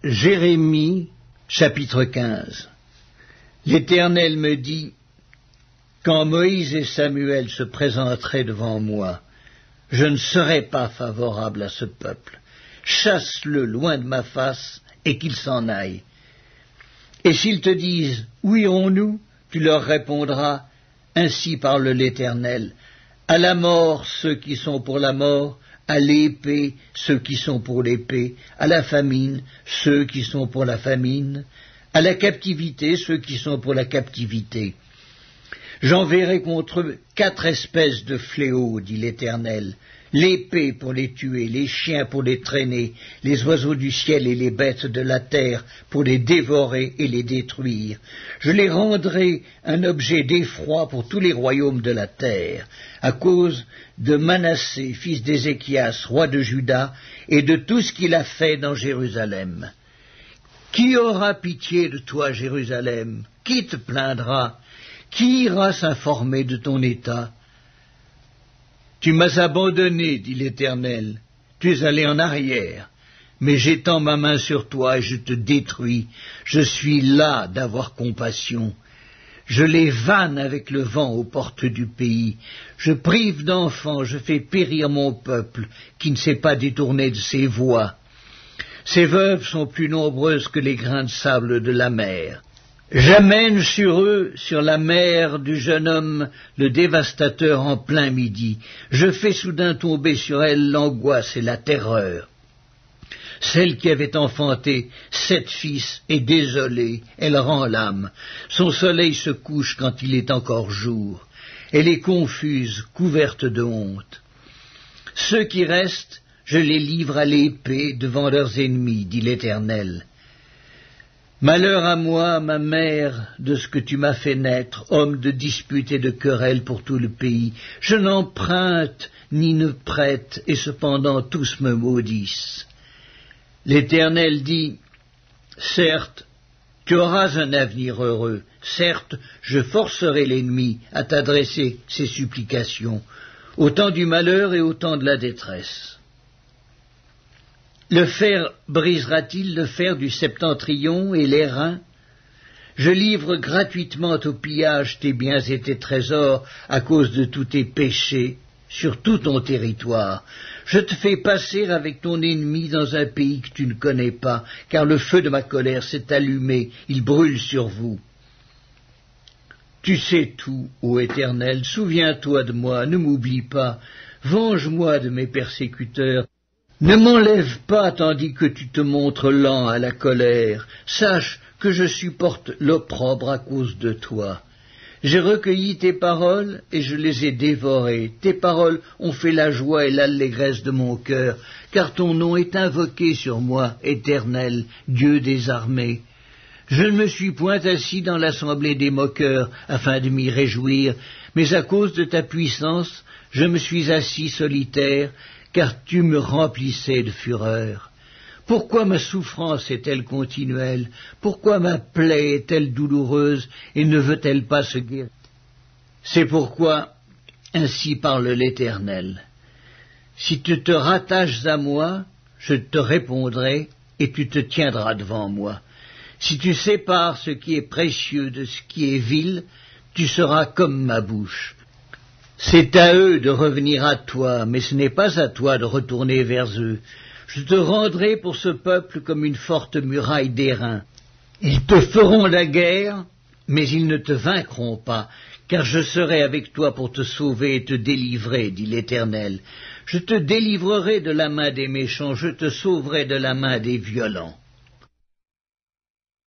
Jérémie, chapitre 15. L'Éternel me dit, quand Moïse et Samuel se présenteraient devant moi, je ne serai pas favorable à ce peuple. Chasse-le loin de ma face et qu'il s'en aille. Et s'ils te disent, où irons-nous? Tu leur répondras, ainsi parle l'Éternel, à la mort ceux qui sont pour la mort, à l'épée ceux qui sont pour l'épée, à la famine ceux qui sont pour la famine, à la captivité ceux qui sont pour la captivité. J'enverrai contre eux 4 espèces de fléaux, dit l'Éternel, l'épée pour les tuer, les chiens pour les traîner, les oiseaux du ciel et les bêtes de la terre pour les dévorer et les détruire. Je les rendrai un objet d'effroi pour tous les royaumes de la terre, à cause de Manassé, fils d'Ézéchias, roi de Juda, et de tout ce qu'il a fait dans Jérusalem. Qui aura pitié de toi, Jérusalem? Qui te plaindra? Qui ira s'informer de ton état? Tu m'as abandonné, dit l'Éternel, tu es allé en arrière, mais j'étends ma main sur toi et je te détruis. Je suis las d'avoir compassion. Je les vanne avec le vent aux portes du pays. Je prive d'enfants, je fais périr mon peuple, qui ne s'est pas détourné de ses voies. Ces veuves sont plus nombreuses que les grains de sable de la mer. J'amène sur eux, sur la mer du jeune homme, le dévastateur en plein midi. Je fais soudain tomber sur elle l'angoisse et la terreur. Celle qui avait enfanté 7 fils est désolée, elle rend l'âme. Son soleil se couche quand il est encore jour. Elle est confuse, couverte de honte. Ceux qui restent, je les livre à l'épée devant leurs ennemis, dit l'Éternel. Malheur à moi, ma mère, de ce que tu m'as fait naître, homme de dispute et de querelle pour tout le pays. Je n'emprunte ni ne prête, et cependant tous me maudissent. L'Éternel dit, certes, tu auras un avenir heureux, certes, je forcerai l'ennemi à t'adresser ses supplications, au temps du malheur et au temps de la détresse. Le fer brisera-t-il le fer du septentrion et l'airain? Je livre gratuitement au pillage tes biens et tes trésors à cause de tous tes péchés sur tout ton territoire. Je te fais passer avec ton ennemi dans un pays que tu ne connais pas, car le feu de ma colère s'est allumé, il brûle sur vous. Tu sais tout, ô Éternel, souviens-toi de moi, ne m'oublie pas, venge-moi de mes persécuteurs. Ne m'enlève pas tandis que tu te montres lent à la colère. Sache que je supporte l'opprobre à cause de toi. J'ai recueilli tes paroles et je les ai dévorées. Tes paroles ont fait la joie et l'allégresse de mon cœur, car ton nom est invoqué sur moi, Éternel, Dieu des armées. Je ne me suis point assis dans l'assemblée des moqueurs afin de m'y réjouir, mais à cause de ta puissance, je me suis assis solitaire, car tu me remplissais de fureur. Pourquoi ma souffrance est-elle continuelle? Pourquoi ma plaie est-elle douloureuse et ne veut-elle pas se guérir? C'est pourquoi, ainsi parle l'Éternel. Si tu te rattaches à moi, je te répondrai et tu te tiendras devant moi. Si tu sépares ce qui est précieux de ce qui est vil, tu seras comme ma bouche. C'est à eux de revenir à toi, mais ce n'est pas à toi de retourner vers eux. Je te rendrai pour ce peuple comme une forte muraille d'airain. Ils te feront la guerre, mais ils ne te vaincront pas, car je serai avec toi pour te sauver et te délivrer, dit l'Éternel. Je te délivrerai de la main des méchants, je te sauverai de la main des violents.